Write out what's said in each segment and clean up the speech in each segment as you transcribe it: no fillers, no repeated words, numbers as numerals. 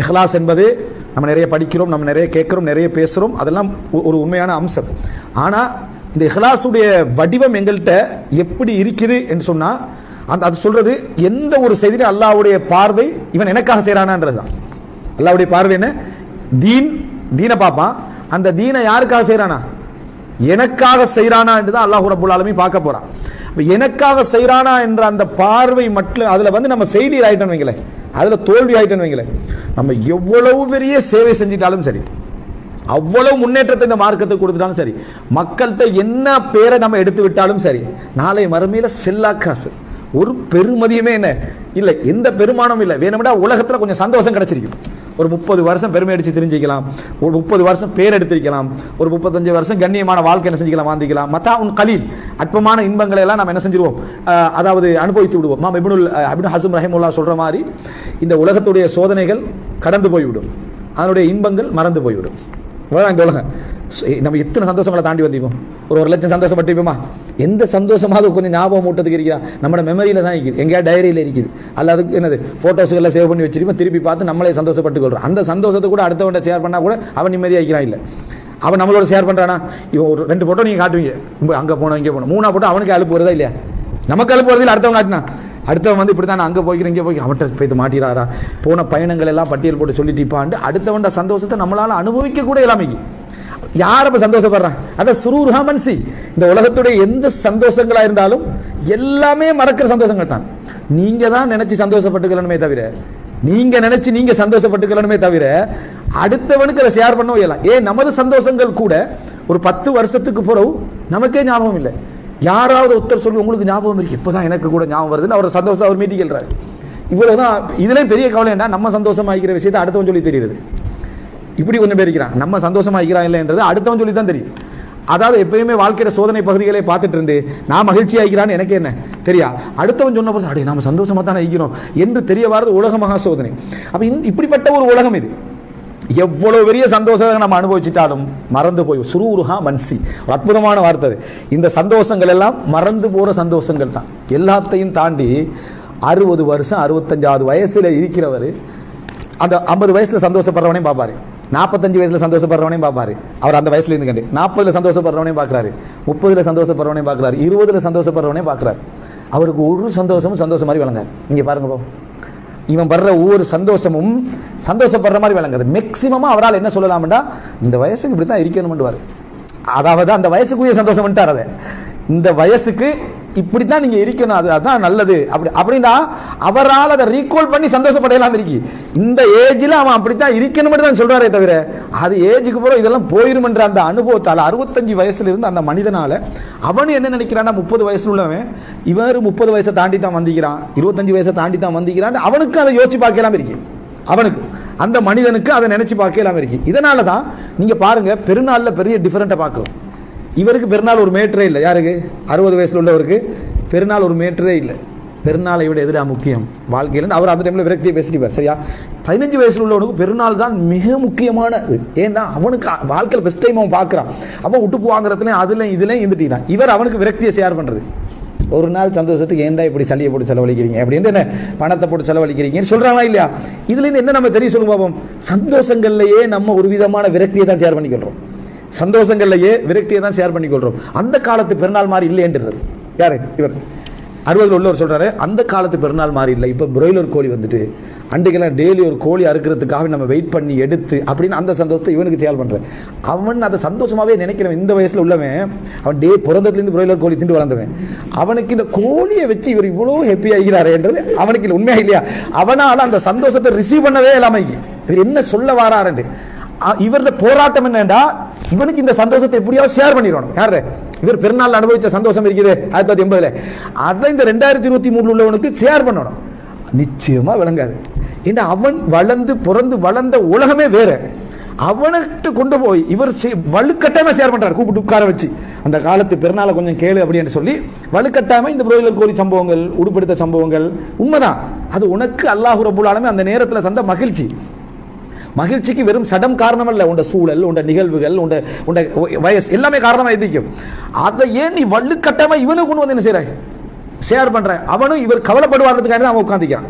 இஹ்லாஸ் என்பது நம்ம நிறைய படிக்கிறோம், நம்ம நிறைய கேட்குறோம், நிறைய பேசுகிறோம், அதெல்லாம் ஒரு உண்மையான அம்சம். ஆனால் இந்த இஹ்லாஸுடைய வடிவம் எங்கள்கிட்ட எப்படி இருக்குது என்று சொன்னால் அது சொல்றது எந்த ஒரு செய்தியும் அல்லாஹ்வுடைய பார்வை இவன் எனக்காக செய்கிறானான்றது தான். அல்லாஹ்வுடைய பார்வை என்ன? தீனை பார்ப்பான். அந்த தீனை யாருக்காக செய்கிறானா? எனக்காக செய்கிறானா என்று தான் அல்லாஹ் ரப்பல் ஆலமீன் பார்க்க போறான். எனக்காக செய்கிறானா என்ற அந்த பார்வை மட்டும் அதில் வந்து நம்ம ஃபெயிலியர் ஆகிட்டோன்னு வைங்களேன், அதில் தோல்வி ஆகிட்டோன்னு வைங்களேன், நம்ம எவ்வளவு பெரிய சேவை செஞ்சிட்டாலும் சரி, அவ்வளவு முன்னேற்றத்தை இந்த மார்க்கத்தை கொடுத்துட்டாலும் சரி, மக்கள்கிட்ட என்ன பேரை நம்ம எடுத்து விட்டாலும் சரி, நாளை மறுமையில செல்லா காசு, ஒரு பெருமதியுமே என்ன இல்லை, எந்த பெருமானமும் இல்லை. வேணும்னா உலகத்தில் கொஞ்சம் சந்தோஷம் கிடைச்சிருக்கும். ஒரு 30 வருஷம் பெருமை அடிச்சு தெரிஞ்சிக்கலாம், ஒரு 30 வருஷம் பேர் எடுத்திருக்கலாம், ஒரு 35 வருஷம் கண்ணியமான வாழ்க்கை என்ன செஞ்சுக்கலாம், வாழ்ந்துக்கலாம். மத்தா உன் கலீல், அற்பமான இன்பங்களை எல்லாம் நம்ம என்ன செஞ்சிருவோம், அதாவது அனுபவித்து விடுவோம். இப்னு ஹஸம் ரஹிமஹுல்லாஹ் சொல்ற மாதிரி இந்த உலகத்துடைய சோதனைகள் கடந்து போய்விடும், அதனுடைய இன்பங்கள் மறந்து போய்விடும். இந்த உலகம் நம்ம எத்தனை சந்தோஷங்களை தாண்டி வந்திருப்போம், ஒரு 1 லட்சம் சந்தோஷப்பட்டிருப்போமா? எந்த சந்தோஷமாவது கொஞ்சம் ஞாபகம் மூட்டத்துக்கு இருக்கா? நம்மளோட மெமரியில தான் இருக்குது, எங்கேயா டைரியில் இருக்குது, அல்லது என்னது ஃபோட்டோஸுகளில் சேவ் பண்ணி வச்சிருப்போம், திருப்பி பார்த்து நம்மளே சந்தோஷப்பட்டு கொள்றோம். அந்த சந்தோஷத்தை கூட அடுத்தவன்ட்ட ஷேர் பண்ணால் கூட அவன் நிம்மதியாக இருக்கிறான். இல்லை, அவன் நம்மளோட ஷேர் பண்ணுறானா? இவன் ஒரு 2 ஃபோட்டோ நீங்கள் காட்டுவீங்க, அங்கே போனோம் இங்கே போனோம், 3ஆ போட்டோ அவனுக்கு அழுப்பு வருதா இல்லையா? நமக்கு அழுப்பு வருது இல்லை, அடுத்தவங்க காட்டினா அடுத்தவன் வந்து இப்படி தான் அங்கே போய்க்கிறேன் இங்கே போய்க்கிறேன், அவன்கிட்ட போய்த்து மாட்டிடாரா, போன பயணங்கள் எல்லாம் பட்டியல் போட்டு சொல்லிட்டு இப்பாண்டு அடுத்தவன்ட சந்தோஷத்தை நம்மளால் அனுபவிக்க கூட இல்லாமைக்கு யார் அப்ப சந்தோஷப்படுறான்? அதான் சுரூர் ஹாமன்சி. இந்த உலகத்துடைய எந்த சந்தோஷங்களா இருந்தாலும் எல்லாமே மறக்கிற சந்தோஷங்கள் தான். நீங்க தான் நினைச்சு சந்தோஷப்பட்டுக்கணுமே தவிர, நீங்க நினைச்சு நீங்க சந்தோஷப்பட்டுக்கணுமே தவிர அடுத்தவனுக்கு அதை ஷேர் பண்ணவும் இயலாம். ஏன் நமது சந்தோஷங்கள் கூட ஒரு 10 வருஷத்துக்கு பிறகு நமக்கே ஞாபகம் இல்லை. யாராவது ஒருத்தர் சொல்லி உங்களுக்கு ஞாபகம் இருக்கு, இப்பதான் எனக்கு கூட ஞாபகம் வருதுன்னு அவர் சந்தோஷம் அவர் மீட்டிக்கிறார். இவ்வளவுதான். இதுலயும் பெரிய கவலை என்ன, நம்ம சந்தோஷமாகிக்கிற விஷயத்தை அடுத்தவன் சொல்லி தெரியுது. இப்படி கொஞ்சம் பேர் இருக்கிறான், நம்ம சந்தோஷமா இருக்கிறான் இல்லைன்றது அடுத்தவன் சொல்லி தான் தெரியும். அதாவது எப்பயுமே வாழ்க்கையில சோதனை பகுதிகளை பார்த்துட்டு இருந்து நான் மகிழ்ச்சி ஆகிறான்னு எனக்கு என்ன தெரியா, அடுத்தவன் சொன்ன போது அடே நம்ம சந்தோஷமா தானே ஆகிறோம் என்று தெரிய வாரது உலக மகா சோதனை. அப்ப இப்படிப்பட்ட ஒரு உலகம் இது. எவ்வளவு பெரிய சந்தோஷத்தை நம்ம அனுபவிச்சுட்டாலும் மறந்து போய் சுரூருஹா மன்சி, ஒரு அற்புதமான வார்த்தை. இந்த சந்தோஷங்கள் எல்லாம் மறந்து போற சந்தோஷங்கள் தான். எல்லாத்தையும் தாண்டி 60 வருஷம் 65வது வயசுல இருக்கிறவர் அந்த 50 வயசுல சந்தோஷப்படுறவனையும் பார்ப்பாரு, 45 வயசுல சந்தோஷப்படுறவனையும் பார்ப்பாரு. அவர் அந்த வயசுல இருந்து கண்டு 40ல சந்தோஷப்படுறவனையும் பார்க்கிறாரு, 30ல சந்தோஷப்படுறவனையும் பார்க்கிறாரு, 20ல சந்தோஷப்படுறவனையும் பார்க்கிறாரு. அவருக்கு ஒரு சந்தோஷமும் சந்தோஷம் மாதிரி விளங்காது. இங்க பாருங்க, இவன் படுற ஒவ்வொரு சந்தோஷமும் சந்தோஷப்படுற மாதிரி விளங்குது. மேக்சிமமா அவரால் என்ன சொல்லலாம்டா, இந்த வயசுக்கு இப்படித்தான் இருக்கணும்னு, அதாவது அந்த வயசுக்குரிய சந்தோஷம் பண்ணிட்டார். அதை இந்த வயசுக்கு இப்படித்தான் நீங்க இருக்கணும், அதுதான் நல்லது அப்படின்னா அவரால் அதை ரீகால் பண்ணி சந்தோஷப்படையலாம் இருக்கு. இந்த ஏஜ்ல அவன் அப்படித்தான் இருக்கணும் தான் சொல்றாரே தவிர அது ஏஜுக்கு போற இதெல்லாம் போயிரும் என்ற அந்த அனுபவத்தால் 65 வயசுல இருந்து அந்த மனிதனால அவனு என்ன நினைக்கிறான்னா, 30 வயசுல உள்ளவன் இவர் 30 வயசை தாண்டி தான் வந்திக்கிறான், 25 வயசை தாண்டி தான் வந்திக்கிறான். அவனுக்கு அதை யோசிச்சு பார்க்கலாம் இருக்கு, அவனுக்கு அந்த மனிதனுக்கு அதை நினைச்சு பார்க்கலாம் இருக்கு. இதனாலதான் நீங்க பாருங்க, பெருநாள்ல பெரிய டிஃபரெண்ட்டை பார்க்கிறோம். இவருக்கு பெருநாள் ஒரு மேட்டரே இல்லை. யாருக்கு? 60 வயசுல உள்ளவருக்கு பெருநாள் ஒரு மேட்டரே இல்லை. பெருநாளை விட எதிராக முக்கியம் வாழ்க்கையில் அவர் அந்த டைம்ல விரக்தியை பேசிட்டு சரியா. 15 வயசுல உள்ளவனுக்கு பெருநாள் தான் மிக முக்கியமானது. ஏன்னா அவனுக்கு வாழ்க்கையில் பெஸ்ட் டைம் அவன் பார்க்குறான். அவன் விட்டு போவாங்கிறதுல அதுலையும் இதுலையும் இருந்துட்டான். இவர் அவனுக்கு விரக்தியை ஷேர் பண்றது. ஒரு நாள் சந்தோஷத்துக்கு ஏன்டா இப்படி சளியை போட்டு செலவழிக்கிறீங்க அப்படின்னு, என்ன பணத்தை போட்டு செலவழிக்கிறீங்கன்னு சொல்றாங்களா இல்லையா? இதுல இருந்து என்ன நம்ம தெரிய சொல்லுங்க பாப்போம். சந்தோஷங்கள்லயே நம்ம ஒரு விதமான விரக்தியை தான் ஷேர் பண்ணிக்கிறோம். சந்தோஷங்கள்லயே விரக்தியை தான் ஷேர் பண்ணிக்கொள்றோம். அந்த காலத்து பெருநாள் மாதிரி இல்லைன்றது யாரு? இவர் 60 உள்ளவர் சொல்றாரு, அந்த காலத்து பெருநாள் மாதிரி இல்லை. இப்ப பிராய்லர் கோழி வந்துட்டு அன்றைக்கெல்லாம் டெய்லி ஒரு கோழி அறுக்கிறதுக்காக நம்ம வெயிட் பண்ணி எடுத்து அப்படின்னு அந்த சந்தோஷத்தை இவனுக்கு சேல் பண்றேன். அவன் அதை சந்தோஷமாவே நினைக்கிறவன். இந்த வயசுல உள்ளவன் அவன் பிறந்ததுலேருந்து பிராய்லர் கோழி திண்டு வளர்ந்தவன். அவனுக்கு இந்த கோழியை வச்சு இவர் இவ்வளவு ஹாப்பி ஆகிறாருன்றது அவனுக்கு இல்லை, உண்மையா இல்லையா? அவனால அந்த சந்தோஷத்தை ரிசீவ் பண்ணவே இல்லாம இவர் என்ன சொல்ல வாராரு. இவருடைய போராட்டம் என்னண்டா, இவனுக்கு இந்த சந்தோஷத்தை எப்படியாவது ஷேர் பண்ணிடணும். யாரு? இவர் பெருநாள் அனுபவிச்ச சந்தோஷம் இருக்குது 1980, அதை இந்த 2023 உள்ளவனுக்கு ஷேர் பண்ணணும். நிச்சயமா விளங்காது. ஏன்னா அவன் வளர்ந்து பிறந்து வளர்ந்த உலகமே வேற. அவனுக்கு கொண்டு போய் இவர் வலுக்கட்டாயமா ஷேர் பண்றாரு. கூப்பிட்டு உட்கார வச்சு அந்த காலத்து பெருநாளை கொஞ்சம் கேளு அப்படின்னு சொல்லி வலுக்கட்டாயமா இந்த பிராய்லர் கோழி சம்பவங்கள், உடுப்படுத்த சம்பவங்கள் உண்மைதான். அது உனக்கு அல்லாஹ் ரப்பல் ஆலமீன் அந்த நேரத்தில் தந்த மகிழ்ச்சி. மகிழ்ச்சிக்கு வெறும் சடம் காரணம் அல்ல, உண்ட சூழல், உண்ட நிகழ்வுகள், உண்ட வயசு எல்லாமே காரணமா எதிக்கும். அதை ஏன் நீ வள்ளுக்கட்டமா இவனை கொண்டு வந்து என்ன செய்யற ஷேர் பண்ற? அவனும் இவர் கவலைப்படுவார்றதுக்காக தான் அவன் உட்காந்துக்கிறான்.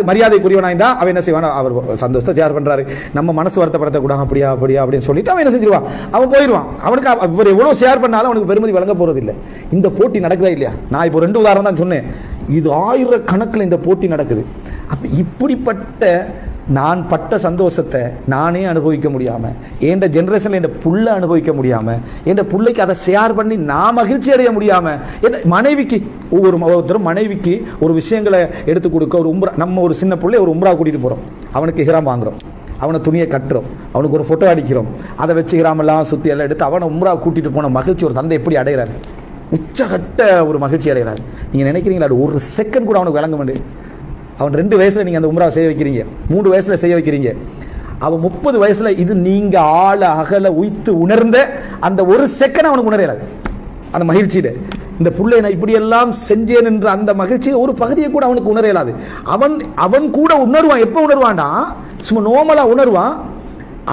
மரியாதைக்குரியவனா இருந்தா அவன் என்ன செய்வான், அவர் சந்தோஷத்தை ஷேர் பண்றாரு, நம்ம மனசு வருத்தப்படுத்தக்கூடாது, அப்படியா அப்படியா அப்படின்னு சொல்லிட்டு அவன் என்ன செஞ்சிருவான், அவன் போயிடுவான். அவனுக்கு இவர் எவ்வளவு ஷேர் பண்ணாலும் அவனுக்கு பெருமதி வழங்க போறது இல்லை. இந்த போட்டி நடக்குதா இல்லையா? நான் இப்போ 2 உதாரணம் தான் சொன்னேன், இது ஆயிரக்கணக்கில் இந்த போட்டி நடக்குது. அப்ப இப்படிப்பட்ட நான் பட்ட சந்தோஷத்தை நானே அனுபவிக்க முடியாம, என் ஜெனரேஷன்ல என் புள்ள அனுபவிக்க முடியாம, என் பிள்ளைக்கு அதை ஷேர் பண்ணி நான் மகிழ்ச்சி அடைய முடியாம, மனைவிக்கு ஒவ்வொருத்தரும் மனைவிக்கு ஒரு விஷயங்களை எடுத்து கொடுக்க, ஒரு உம்ரா, நம்ம ஒரு சின்ன பிள்ளை ஒரு உம்ரா கூட்டிட்டு போறோம், அவனுக்கு ஹிராம் வாங்குறோம், அவனை துணியை கட்டுறோம், அவனுக்கு ஒரு போட்டோ அடிக்கிறோம், அதை வச்சு ஹிராமெல்லாம் சுத்தி எல்லாம் எடுத்து அவனை உம்ரா கூட்டிட்டு போன மகிழ்ச்சி ஒரு தந்தை எப்படி அடைகிறாரு? உச்சகட்ட ஒரு மகிழ்ச்சி அடைகிறாரு. நீங்க நினைக்கிறீங்களா ஒரு செகண்ட் கூட அவனுக்கு விளங்க முடியும்? அவன் 2 வயசுல நீங்க அந்த உம்ரா செய்ய வைக்கிறீங்க, 3 வயசுல செய்ய வைக்கிறீங்க, அவன் 30 வயசுல இது நீங்க ஆள அகல உய்த்து உணர்ந்த அந்த ஒரு செகண்ட் அவனுக்கு உணரையாது அந்த மகிழ்ச்சியில. இந்த புள்ளை நான் இப்படி எல்லாம் செஞ்சேன் என்ற அந்த மகிழ்ச்சி ஒரு பகுதியை கூட அவனுக்கு உணர இயலாது. அவன் கூட உணர்வான். எப்ப உணர்வான்டா, சும்மா நோமலா உணர்வான்.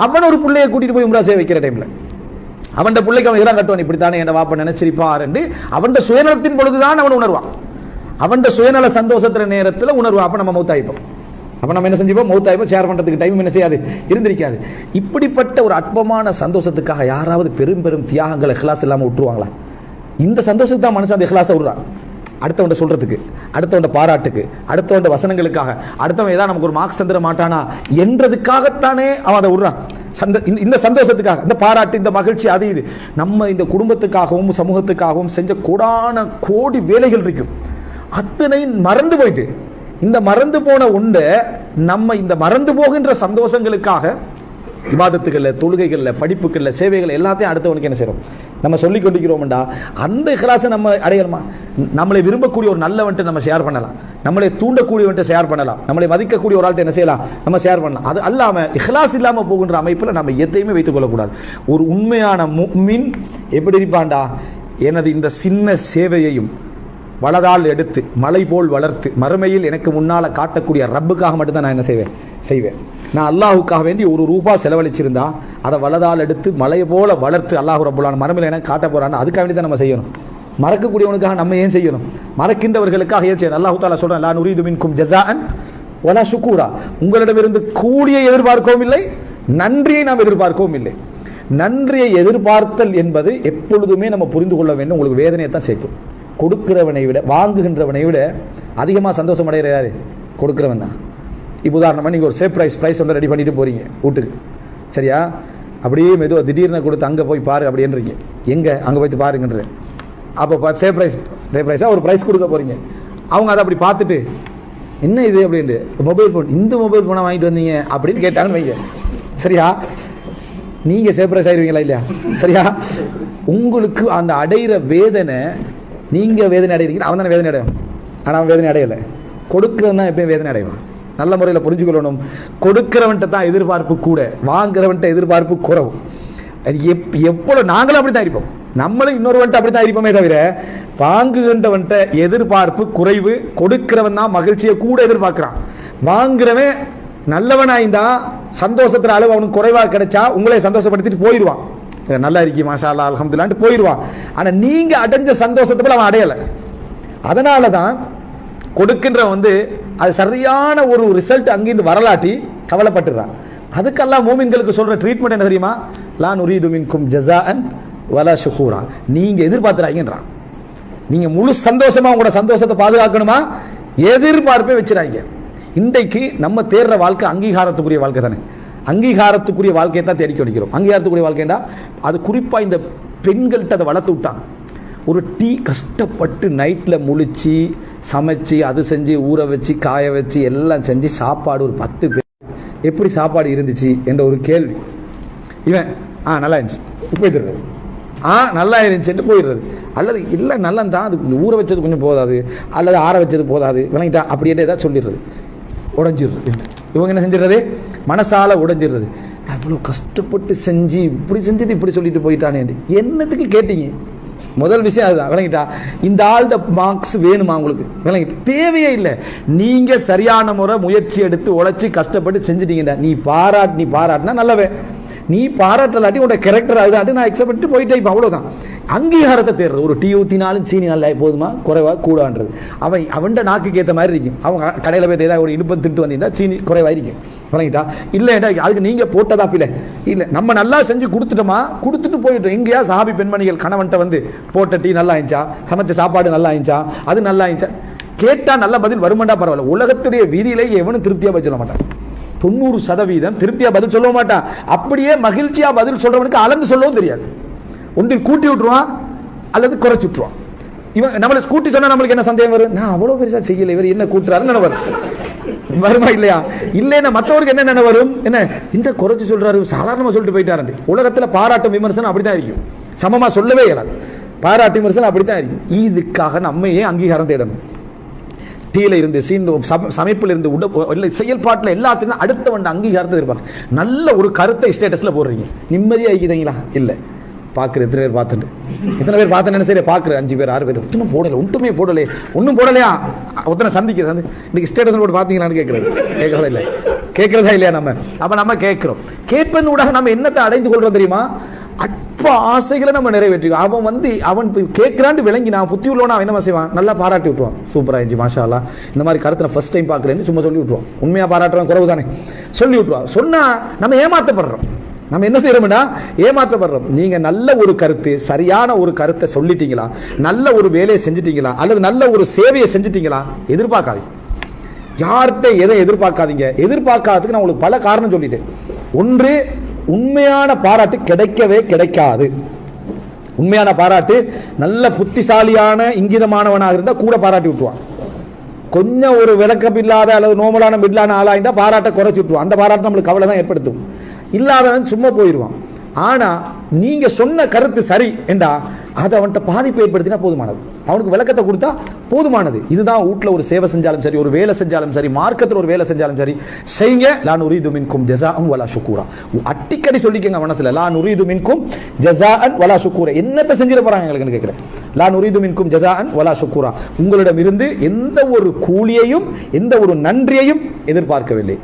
அவன் ஒரு புள்ளையை கூட்டிட்டு போய் உம்ரா செய்ய வைக்கிற டைம்ல அவன் பிள்ளைக்கு அவன் இதெல்லாம் கட்டுவான், இப்படித்தானே என் வாப்ப நினைச்சிருப்பார் என்று அவன் சுயநலத்தின் பொழுதுதான் அவன் உணர்வான். அவன் சுயநல சந்தோஷத்துல நேரத்தில் உணர்வான். அப்ப நம்ம மௌத்தாயிப்போம். அப்ப நம்ம என்ன செஞ்சுப்போம், மௌத்தாயிப்போம். ஷேர் பண்றதுக்கு டைம் என்ன செய்யாது, இருந்திருக்காது. இப்படிப்பட்ட ஒரு அற்பமான சந்தோஷத்துக்காக யாராவது பெரும் பெரும் தியாகங்களை இஹ்லாஸ் இல்லாம விட்டுருவாங்களா? இந்த சந்தோஷத்துக்கு தான் மனுஷன் அந்த இஹ்லாஸை விடுறான். அடுத்தவன் சொல்றதுக்கு, அடுத்தவன் பாராட்டுக்கு, அடுத்தவன் வசனங்களுக்காக, அடுத்தவன் ஏதாவது நமக்கு ஒரு மார்க்ஸ் தந்துட மாட்டானா என்றதுக்காகத்தானே அவன் அதை விடுறான். இந்த சந்தோஷத்துக்காக, இந்த பாராட்டு, இந்த மகிழ்ச்சி, அது இது நம்ம இந்த குடும்பத்துக்காகவும் சமூகத்துக்காகவும் செஞ்ச கோடி வேலைகள் இருக்கும். அத்தனை மறந்து போயிட்டு இந்த மறந்து போன உண்ட நம்ம இந்த மறந்து போகின்ற சந்தோஷங்களுக்காக இபாதத்துகள்ல, தொழுகைகள்ல, படிப்புகள்ல, சேவைகள் எல்லாத்தையும் அடுத்தவனுக்கு என்ன செய்யறோம், நம்ம சொல்லிக் கொண்டிருக்கிறோம்டா. அந்த இஹ்லாஸை நம்ம அடையணுமா? நம்மளை விரும்பக்கூடிய ஒரு நல்லவன்ட்டு நம்ம ஷேர் பண்ணலாம், நம்மளை தூண்டக்கூடியவன்ட்டு ஷேர் பண்ணலாம், நம்மளை மதிக்கக்கூடிய ஒரு ஆள்கிட்ட என்ன செய்யலாம், நம்ம ஷேர் பண்ணலாம். அது அல்லாம இஹ்லாஸ் இல்லாம போகின்ற அமைப்பில் நம்ம எதையுமே வைத்துக் கொள்ளக்கூடாது. ஒரு உண்மையான முஃமின் எப்படி இருப்பான்டா, எனது இந்த சின்ன சேவையையும் வலதால் எடுத்து மலை போல் வளர்த்து மறுமையில் எனக்கு முன்னால காட்டக்கூடிய ரப்புக்காக மட்டும்தான் நான் என்ன செய்வேன். நான் அல்லாஹுக்காக வேண்டி ₹1 செலவழிச்சிருந்தா அதை வலதால் எடுத்து மலை போல வளர்த்து அல்லாஹு ரப்புல்லான மறுமையில் எனக்கு காட்ட போறான்னு அதுக்காக வேண்டி தான் நம்ம செய்யணும். மறக்கக்கூடியவனுக்காக நம்ம ஏன் செய்யணும்? மறக்கின்றவர்களுக்காக ஏன் செய்யணும்? அல்லாஹு தஆலா சொல்றான், லா நுரீது மின்கும் ஜஸாஅன் வலா ஷுக்கூரா. உங்களிடமிருந்து கூலியை எதிர்பார்க்கவும் இல்லை, நன்றியை நாம் எதிர்பார்க்கவும் இல்லை. நன்றியை எதிர்பார்த்தல் என்பது எப்பொழுதுமே நம்ம புரிந்து கொள்ள வேண்டும். உங்களுக்கு வேதனையை தான் சேர்க்கும். கொடுக்கிறவனை விட, வாங்குகின்றவனை விட அதிகமாக சந்தோஷம் அடைகிற யாரு? கொடுக்கிறவன் தான். இப்போ உதாரணமாக நீங்கள் ஒரு ப்ரைஸ் ஒன்று ரெடி பண்ணிட்டு போறீங்க வீட்டுக்கு, சரியா? அப்படியே மெதுவாக திடீர்னு கொடுத்து அங்கே போய் பாரு அப்படின்றீங்க. எங்கே? அங்கே போய் பாருங்கன்ற. அப்போ ப்ரைஸாக ஒரு ப்ரைஸ் கொடுக்க போறீங்க. அவங்க அதை அப்படி பார்த்துட்டு என்ன இது அப்படின்ட்டு, மொபைல் ஃபோன், இந்த மொபைல் ஃபோனை வாங்கிட்டு வந்தீங்க அப்படின்னு கேட்டாங்கன்னு வைங்க, சரியா? நீங்க சர்ப்ரைஸ் ஆயிருவீங்களா இல்லையா? சரியா? உங்களுக்கு அந்த அடைகிற வேதனை, நீங்க வேதனை அடைகிறீங்க, அவன் தானே வேதனை அடையும். ஆனால் அவன் வேதனை அடையலை. கொடுக்கிறவன் தான் எப்பயும் வேதனை அடைவான். நல்ல முறையில் புரிஞ்சுக்கொள்ளணும். கொடுக்கிறவன்ட்ட தான் எதிர்பார்ப்பு கூட, வாங்குறவன்ட்ட எதிர்பார்ப்பு குறவு. அது எவ்வளோ நாங்களும் அப்படி தான் இருப்போம். நம்மளும் இன்னொருவன்ட்ட அப்படி தான் இருப்போமே தவிர, வாங்குகின்றவன்ட்ட எதிர்பார்ப்பு குறைவு, கொடுக்கிறவன் தான் மகிழ்ச்சியை கூட எதிர்பார்க்கிறான். வாங்குறவன் நல்லவனாய்ந்தா சந்தோஷத்துல அளவு அவனுக்கு குறைவாக கிடைச்சா உங்களே சந்தோஷப்படுத்திட்டு போயிடுவான். நல்லா இருக்கி மாஷா அல்லாஹ் அல்ஹம்துலில்லாஹ்னு போயிடுவான். ஆனா நீங்க அடைஞ்ச சந்தோஷத்தை அவன் அடையலை. அதனாலதான் கொடுக்கின்றவன் அது சரியான ஒரு ரிசல்ட் அங்கிருந்து வரலாட்டி கவலைப்பட்டுறான். அதுக்கெல்லாம் மூமின்களுக்கு சொல்ற ட்ரீட்மெண்ட் என்ன தெரியுமா? லா நுரீது மின்கும் ஜஸாஅன் வலா ஷுக்கூரா. நீங்க எதிர்பார்த்துறாங்கன்றான். நீங்க முழு சந்தோஷமா உங்களோட சந்தோஷத்தை பாதுகாக்கணுமா? எதிர்பார்ப்பே வச்சிடாங்க. இன்றைக்கு நம்ம தேடுற வாழ்க்கை அங்கீகாரத்துக்குரிய வாழ்க்கை தானே. அங்கீகாரத்துக்குரிய வாழ்க்கையை தான் தேடி கொண்டிருக்கிறோம். அங்கீகாரத்துக்குரிய வாழ்க்கைண்டா அது குறிப்பா இந்த பெண்கள்கிட்ட அதை வளர்த்து விட்டாங்க. ஒரு டீ கஷ்டப்பட்டு நைட்டில் முழிச்சு சமைச்சு அது செஞ்சு ஊற வச்சு காய வச்சு எல்லாம் செஞ்சு சாப்பாடு ஒரு 10 பேர் எப்படி சாப்பாடு இருந்துச்சு என்ற ஒரு கேள்வி. இவன் நல்லா இருந்துச்சு போயிடுறது, நல்லா இருந்துச்சுட்டு போயிடுறது. அல்லது இல்லை நல்லா தான், அது ஊற வச்சது கொஞ்சம் போதாது, அல்லது ஆற வச்சது போதாது, விளங்கிட்டா அப்படியே ஏதாவது சொல்லிடுறது, உடஞ்சிடுறது. இவங்க என்ன செஞ்சிடறது? மனசால உடைஞ்சிடுறது. அவ்வளோ கஷ்டப்பட்டு செஞ்சு இப்படி செஞ்சது இப்படி சொல்லிட்டு போயிட்டானே. என்னத்துக்கு கேட்டீங்க? முதல் விஷயம் அதுதான். விளங்கிட்டா? இந்த ஆள்த மார்க்ஸ் வேணுமா உங்களுக்கு? விளங்கிட்டு தேவையே இல்லை. நீங்க சரியான முறை முயற்சி எடுத்து உழைச்சி கஷ்டப்பட்டு செஞ்சுட்டீங்கடா. நீ பாராட்டினா நல்லவே, நீ பாராட்டலாட்டி உன்னோட கேரக்டர் அதுதான் நான் எக்ஸப்ட் பண்ணிட்டு போயிட்டே. இப்போ அவ்வளோதான். அங்கீகாரத்தை தேடுறது. ஒரு டீ ஊற்றினாலும் சீனி நல்லா போதுமா குறைவா கூடான்றது அவன் நாக்குக்கு ஏற்ற மாதிரி இருக்கும். அவங்க கடையில் போய் ஏதாவது ஒரு இடுப்பம் திட்டு வந்தீங்கன்னா சீனி குறைவா இருக்கும் வணங்கிட்டா இல்லைடா அதுக்கு நீங்க போட்டதா பிள்ளை இல்லை நம்ம நல்லா செஞ்சு கொடுத்துட்டோமா கொடுத்துட்டு போயிட்டோம். எங்கேயா சாபி பெண்மணிகள் கணவன்ட்ட வந்து போட்ட டீ நல்லா ஆயிடுச்சா சமைச்ச சாப்பாடு நல்லா ஆயிடுச்சா அது நல்லா ஆயிடுச்சா கேட்டா நல்ல பதில் வருமாண்டா பரவாயில்ல. உலகத்துடைய வீதியிலேயே எவனும் திருப்தியா பதில் சொல்ல மாட்டான். 90% திருப்தியா பதில் சொல்ல மாட்டான். அப்படியே மகிழ்ச்சியா பதில் சொல்றவனுக்கு அளந்து சொல்லவும் தெரியாது. ஒன்றில் கூட்டி விட்டுருவான் அல்லது குறைச்சி விட்டுருவான். இவன் நம்மளை கூட்டி சொன்னா நம்மளுக்கு என்ன சந்தேகம் வரும்? நான் அவ்வளவு பெருசா செய்யல இவர் என்ன கூட்டுறாருன்னு வரும் வருமா இல்லையா? இல்லைன்னா மற்றவருக்கு என்ன வரும்? என்ன இந்த குறைச்சி சொல்றாரு சாதாரணமா சொல்லிட்டு போயிட்டாரு. உலகத்துல பாராட்டும் விமர்சனம் அப்படித்தான் இருக்கும். சமமா சொல்லவே இயலாது. பாராட்டு விமர்சனம் அப்படித்தான் இருக்கும். இதுக்காக நம்மையே அங்கீகாரம் தேடணும். டீல இருந்து சமைப்பில் இருந்து செயல்பாட்டில் எல்லாத்தையும் அடுத்த வந்த அங்கீகாரத்தை இருப்பாங்க. நல்ல ஒரு கருத்தை ஸ்டேட்டஸ்ல போடுறீங்க நிம்மதியா இருக்குதுங்களா? இல்ல பாக்குற எத்தனை பேர் பார்த்துட்டு எத்தனை பேர் பார்த்தேன்னு சரி பாக்குற 5 பேர் 6 பேர் ஒன்றும் போடல ஒன்றுமே போடலையே ஒன்றும் போடலையா ஒத்தனை சந்திக்கிறது இன்னைக்கு ஸ்டேட்டஸ் போட்டு பாத்தீங்களான்னு கேட்கறதா இல்லை கேட்கறதா இல்லையா? நம்ம கேட்கிறோம். கேட்பதன் ஊடாக நம்ம என்னத்தை அடைந்து கொள்றோம் தெரியுமா? அற்ப ஆசைகளை நம்ம நிறைவேற்றிக்கோ. அவன் கேட்கிறான்னு விளங்கி நான் புத்தி உள்ளவனா என்ன செய்வான்? நல்லா பாராட்டி விட்டுருவான். சூப்பரா இருந்துச்சு மாஷா அல்லாஹ் இந்த மாதிரி கருத்தை நான் ஃபர்ஸ்ட் டைம் பார்க்குறேன்னு சும்மா சொல்லி விட்டுருவான். உண்மையா பாராட்டுறான் குறவு தானே சொல்லி விட்டுருவான். சொன்னா நம்ம ஏமாத்தப்படுறோம். நம்ம என்ன செய்யறோம்னா ஏமாற்றப்படுறோம். நீங்க நல்ல ஒரு கருத்து சரியான ஒரு கருத்தை சொல்லிட்டீங்களா நல்ல ஒரு வேலையை செஞ்சிட்டீங்களா அல்லது நல்ல ஒரு சேவையை செஞ்சிட்டீங்களா எதிர்பார்க்காதீங்க. யார்கிட்ட எதை எதிர்பார்க்காதீங்க. எதிர்பார்க்காததுக்கு நான் உங்களுக்கு பல காரணம் சொல்லிட்டேன். ஒன்று உண்மையான பாராட்டு கிடைக்கவே கிடைக்காது. உண்மையான பாராட்டு நல்ல புத்திசாலியான இங்கிதமானவனாக இருந்தா கூட பாராட்டி விட்டுவான். கொஞ்சம் ஒரு விளக்கம் இல்லாத அல்லது நோமலான மில்லான ஆளா இருந்தா பாராட்ட குறைச்சி விட்டுருவான். அந்த பாராட்டு நம்மளுக்கு கவலை தான் ஏற்படுத்தும். இல்லாதவன் சும்மா போயிடுவான். ஆனா நீங்க சொன்ன கருத்து சரி என்றா அதை அவன்கிட்ட பாதிப்பு ஏற்படுத்தினா போதுமானது. அவனுக்கு விளக்கத்தை கொடுத்தா போதுமானது. இதுதான் வீட்டில் ஒரு சேவை செஞ்சாலும் சரி ஒரு வேலை செஞ்சாலும் சரி மார்க்கத்தில் ஒரு வேலை செஞ்சாலும் சரி செய்யுங்க. லா நுரீது மின்கும் ஜஸாஅன் வலா ஷுக்கூரா. அடிக்கடி சொல்லிக்கங்க மனசுல லா நுரீது மின்கும் ஜஸாஅன் வலா ஷுக்கூரா. என்னத்தை செஞ்சிட போறாங்க எங்களுக்கு கேட்கிறேன். லா நுரீது மின்கும் ஜஸாஅன் வலா ஷுக்கூரா. உங்களிடம் இருந்து எந்த ஒரு கூலியையும் எந்த ஒரு நன்றியையும் எதிர்பார்க்கவில்லை.